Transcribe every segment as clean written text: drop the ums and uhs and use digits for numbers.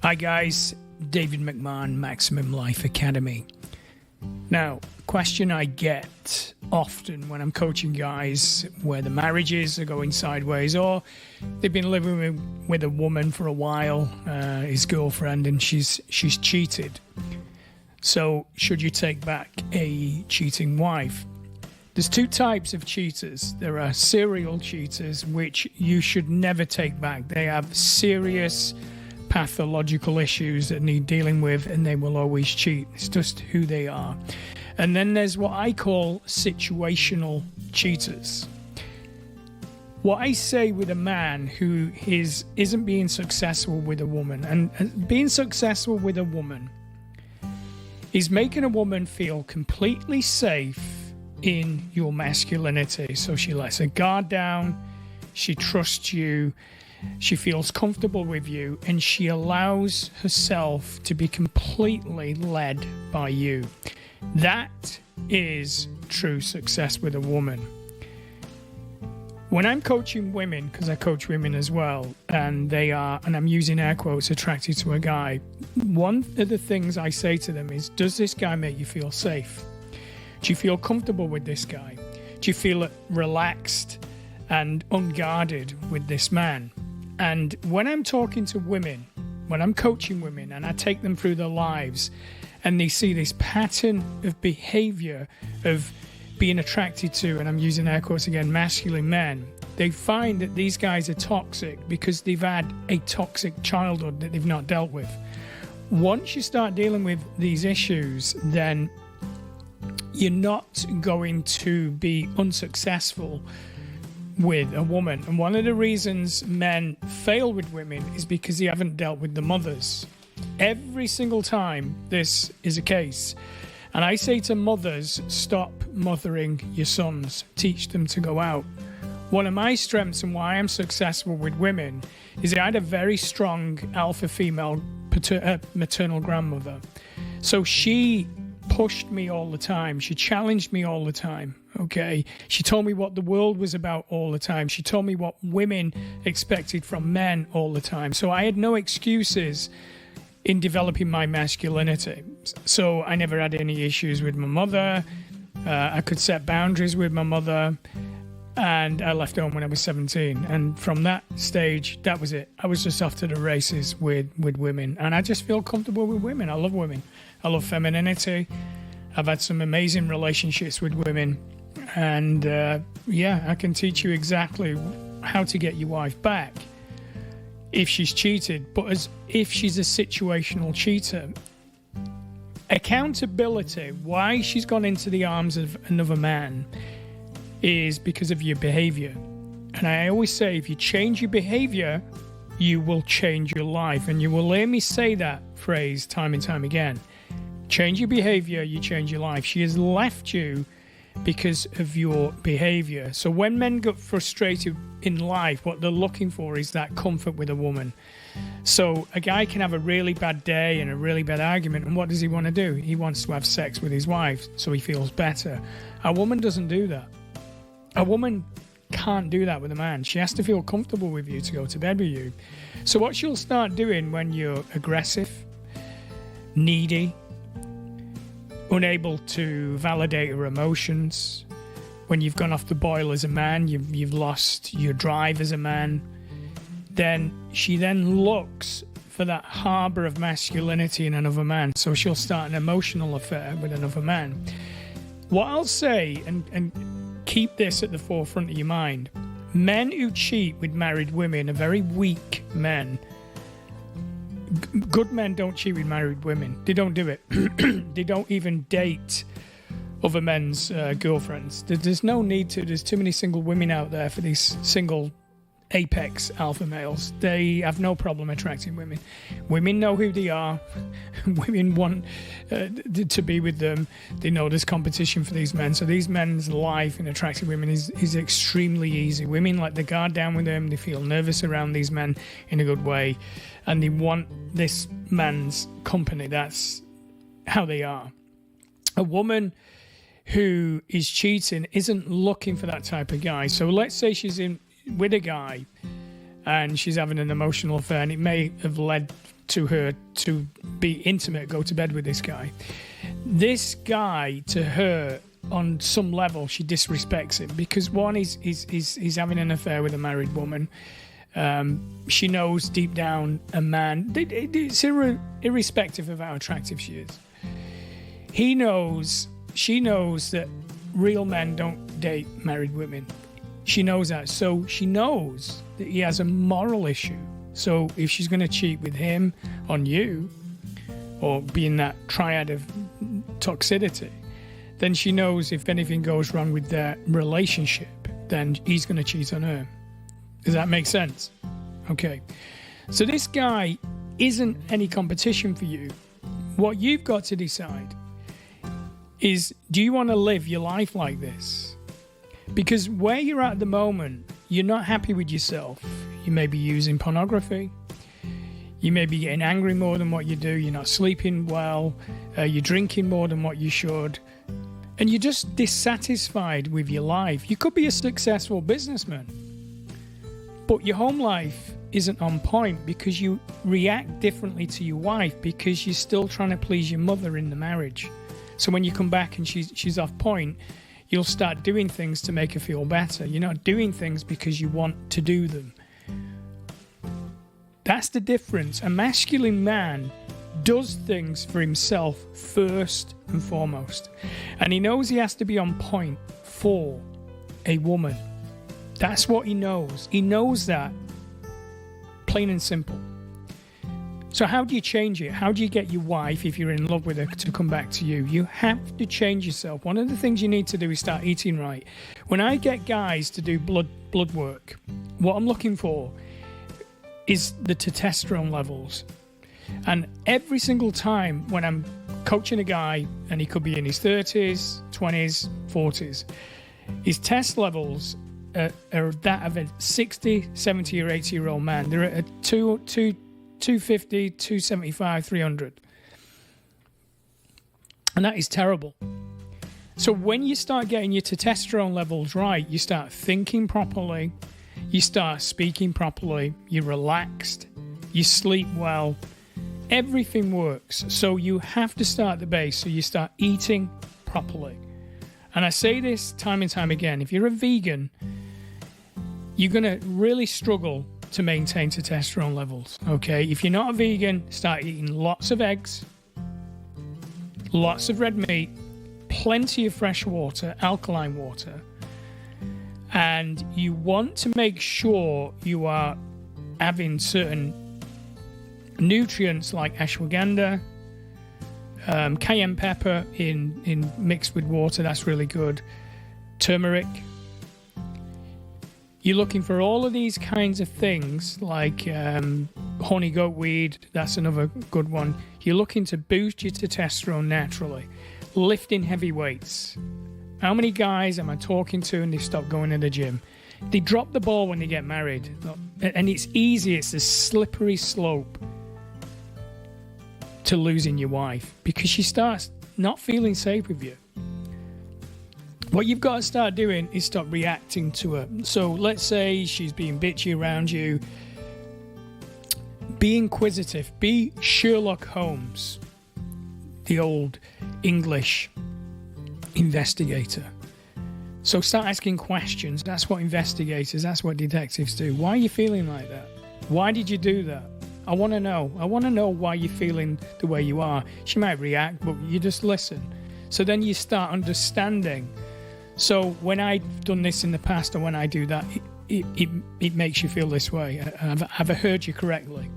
Hi guys, David McMahon, Maximum Life Academy. Now, question I get often when I'm coaching guys where the marriages are going sideways or they've been living with a woman for a while, his girlfriend, and she's cheated. So should you take back a cheating wife? There's two types of cheaters. There are serial cheaters, which you should never take back. They have serious pathological issues that need dealing with, and they will always cheat. It's just who they are. And then there's what I call situational cheaters. What I say with a man who isn't being successful with a woman, and being successful with a woman is making a woman feel completely safe in your masculinity. So she lets her guard down, she trusts you, she feels comfortable with you, and she allows herself to be completely led by you. That is true success with a woman. When I'm coaching women, because I coach women as well, and they are, and I'm using air quotes, attracted to a guy, one of the things I say to them is, does this guy make you feel safe? Do you feel comfortable with this guy? Do you feel relaxed and unguarded with this man? And when I'm talking to women, when I'm coaching women and I take them through their lives and they see this pattern of behavior of being attracted to, and I'm using air quotes again, masculine men, they find that these guys are toxic because they've had a toxic childhood that they've not dealt with. Once you start dealing with these issues, then you're not going to be unsuccessful with a woman. And one of the reasons men fail with women is because they haven't dealt with the mothers. Every single time this is a case. And I say to mothers, stop mothering your sons. Teach them to go out. One of my strengths and why I'm successful with women is I had a very strong alpha female maternal grandmother. So she pushed me all the time. She challenged me all the time. Okay. She told me what the world was about all the time. She told me what women expected from men all the time. So I had no excuses in developing my masculinity. So I never had any issues with my mother. I could set boundaries with my mother. And I left home when I was 17. And from that stage, that was it. I was just off to the races with women. And I just feel comfortable with women. I love women. I love femininity. I've had some amazing relationships with women. And I can teach you exactly how to get your wife back if she's cheated. But if she's a situational cheater, accountability, why she's gone into the arms of another man, is because of your behavior. And I always say, if you change your behavior, you will change your life. And you will hear me say that phrase time and time again. Change your behavior, you change your life. She has left you because of your behavior. So when men get frustrated in life, what they're looking for is that comfort with a woman. So a guy can have a really bad day and a really bad argument, and what does he want to do? He wants to have sex with his wife so he feels better. A woman doesn't do that. A woman can't do that with a man. She has to feel comfortable with you to go to bed with you. So what she'll start doing when you're aggressive, needy, unable to validate her emotions, when you've gone off the boil as a man, you've lost your drive as a man, then she then looks for that harbour of masculinity in another man. So she'll start an emotional affair with another man. What I'll say, and keep this at the forefront of your mind, men who cheat with married women are very weak men. Good men don't cheat with married women. They don't do it. They don't even date other men's girlfriends. There's no need to. There's too many single women out there for these single apex alpha males. They have no problem attracting women. Women know who they are. Women want to be with them. They know there's competition for these men. So these men's life in attracting women is extremely easy. Women let the guard down with them. They feel nervous around these men in a good way. And they want this man's company. That's how they are. A woman who is cheating isn't looking for that type of guy. So let's say she's with a guy and she's having an emotional affair, and it may have led to her to be intimate, go to bed with this guy. This guy, to her, on some level, she disrespects him because one, he's having an affair with a married woman. She knows deep down a man, it's irrespective of how attractive she is. She knows that real men don't date married women. She knows that. So she knows that he has a moral issue. So if she's going to cheat with him on you, or be in that triad of toxicity, then she knows if anything goes wrong with their relationship, then he's going to cheat on her. Does that make sense? Okay. So this guy isn't any competition for you. What you've got to decide is, do you want to live your life like this? Because where you're at the moment, you're not happy with yourself. You may be using pornography. You may be getting angry more than what you do. You're not sleeping well. You're drinking more than what you should. And you're just dissatisfied with your life. You could be a successful businessman, but your home life isn't on point because you react differently to your wife because you're still trying to please your mother in the marriage. So when you come back and she's off point, you'll start doing things to make her feel better. You're not doing things because you want to do them. That's the difference. A masculine man does things for himself first and foremost. And he knows he has to be on point for a woman. That's what he knows. He knows that, plain and simple. So how do you change it? How do you get your wife, if you're in love with her, to come back to you? You have to change yourself. One of the things you need to do is start eating right. When I get guys to do blood work, what I'm looking for is the testosterone levels. And every single time when I'm coaching a guy, and he could be in his 30s, 20s, 40s, his test levels are that of a 60, 70 or 80-year-old man. They're at a 250, 275, 300. And that is terrible. So when you start getting your testosterone levels right, you start thinking properly, you start speaking properly, you're relaxed, you sleep well, everything works. So you have to start at the base. So you start eating properly. And I say this time and time again, if you're a vegan, you're going to really struggle to maintain testosterone levels, okay? If you're not a vegan, start eating lots of eggs, lots of red meat, plenty of fresh water, alkaline water, and you want to make sure you are having certain nutrients like ashwagandha, cayenne pepper in mixed with water, that's really good, turmeric. You're looking for all of these kinds of things like honey goat weed, that's another good one. You're looking to boost your testosterone naturally. Lifting heavy weights. How many guys am I talking to and they stop going to the gym? They drop the ball when they get married. And it's easy, it's a slippery slope to losing your wife because she starts not feeling safe with you. What you've got to start doing is stop reacting to her. So let's say she's being bitchy around you. Be inquisitive. Be Sherlock Holmes, the old English investigator. So start asking questions. That's what investigators, that's what detectives do. Why are you feeling like that? Why did you do that? I want to know. I want to know why you're feeling the way you are. She might react, but you just listen. So then you start understanding. So when I've done this in the past, or when I do that, it makes you feel this way. Have I heard you correctly?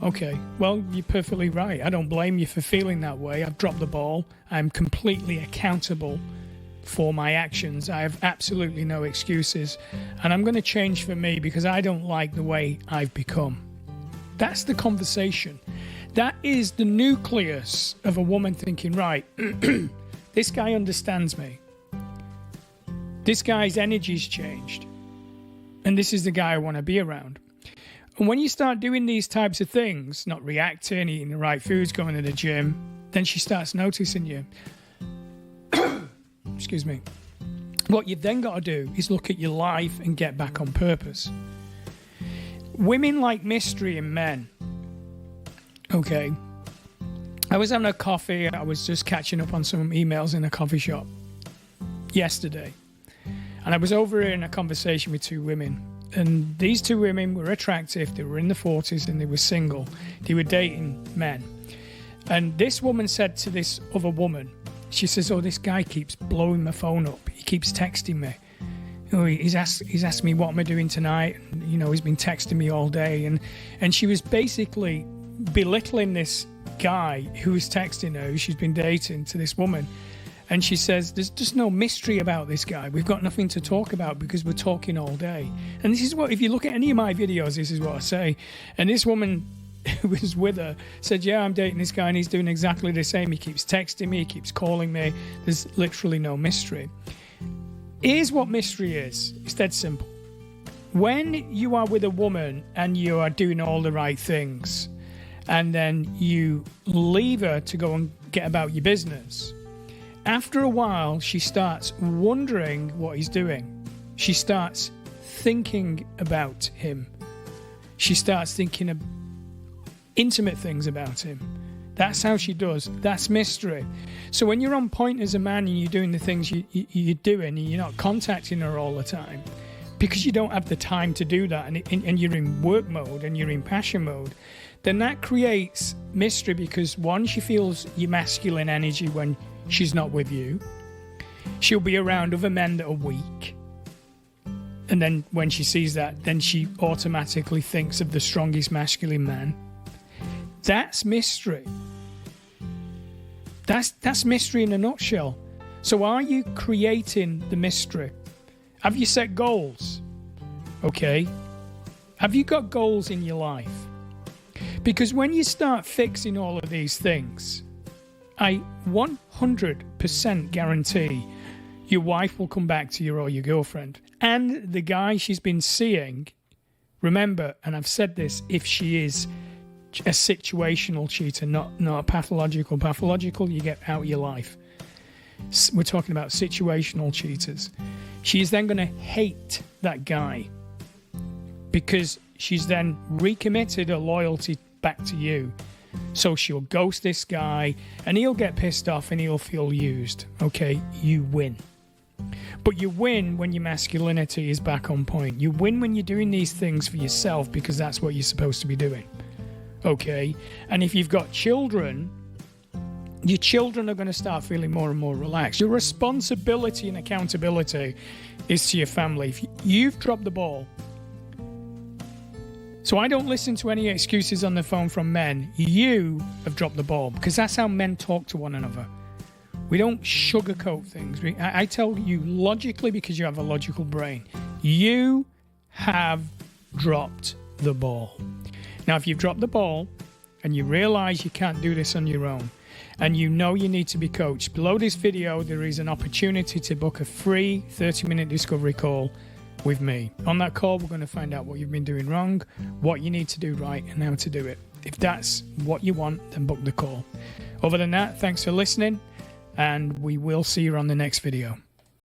Okay, well, you're perfectly right. I don't blame you for feeling that way. I've dropped the ball. I'm completely accountable for my actions. I have absolutely no excuses. And I'm going to change for me because I don't like the way I've become. That's the conversation. That is the nucleus of a woman thinking, right, this guy understands me. This guy's energy's changed. And this is the guy I want to be around. And when you start doing these types of things, not reacting, eating the right foods, going to the gym, then she starts noticing you. Excuse me. What you've then got to do is look at your life and get back on purpose. Women like mystery in men. Okay. I was having a coffee. I was just catching up on some emails in a coffee shop yesterday. And I was overhearing a conversation with two women. And these two women were attractive. They were in the 40s and they were single. They were dating men. And this woman said to this other woman, she says, oh, this guy keeps blowing my phone up. He keeps texting me. Oh, he's asked me what am I doing tonight. You know, he's been texting me all day. And she was basically belittling this guy who was texting her, who she's been dating, to this woman. And she says, there's just no mystery about this guy. We've got nothing to talk about because we're talking all day. And this is what, if you look at any of my videos, this is what I say. And this woman who was with her said, yeah, I'm dating this guy and he's doing exactly the same. He keeps texting me, he keeps calling me. There's literally no mystery. Here's what mystery is. It's dead simple. When you are with a woman and you are doing all the right things, and then you leave her to go and get about your business, after a while, she starts wondering what he's doing. She starts thinking about him. She starts thinking of intimate things about him. That's how she does. That's mystery. So when you're on point as a man and you're doing the things you're doing and you're not contacting her all the time, because you don't have the time to do that, and you're in work mode and you're in passion mode, then that creates mystery because, one, she feels your masculine energy when she's not with you. She'll be around other men that are weak. And then when she sees that, then she automatically thinks of the strongest masculine man. That's mystery. That's mystery in a nutshell. So are you creating the mystery? Have you set goals? Okay. Have you got goals in your life? Because when you start fixing all of these things, I 100% guarantee your wife will come back to you, or your girlfriend. And the guy she's been seeing, remember, and I've said this, if she is a situational cheater, not a pathological. Pathological, you get out of your life. We're talking about situational cheaters. She is then going to hate that guy because she's then recommitted her loyalty back to you. So she'll ghost this guy and he'll get pissed off and he'll feel used. Okay, you win. But you win when your masculinity is back on point. You win when you're doing these things for yourself because that's what you're supposed to be doing. Okay? And if you've got children, your children are going to start feeling more and more relaxed. Your responsibility and accountability is to your family. If you've dropped the ball, so I don't listen to any excuses on the phone from men. You have dropped the ball because that's how men talk to one another. We don't sugarcoat things. I tell you logically because you have a logical brain. You have dropped the ball. Now, if you've dropped the ball and you realize you can't do this on your own and you know you need to be coached, below this video there is an opportunity to book a free 30-minute discovery call with me. On that call, we're going to find out what you've been doing wrong, what you need to do right, and how to do it. If that's what you want, then book the call. Other than that, thanks for listening, and we will see you on the next video.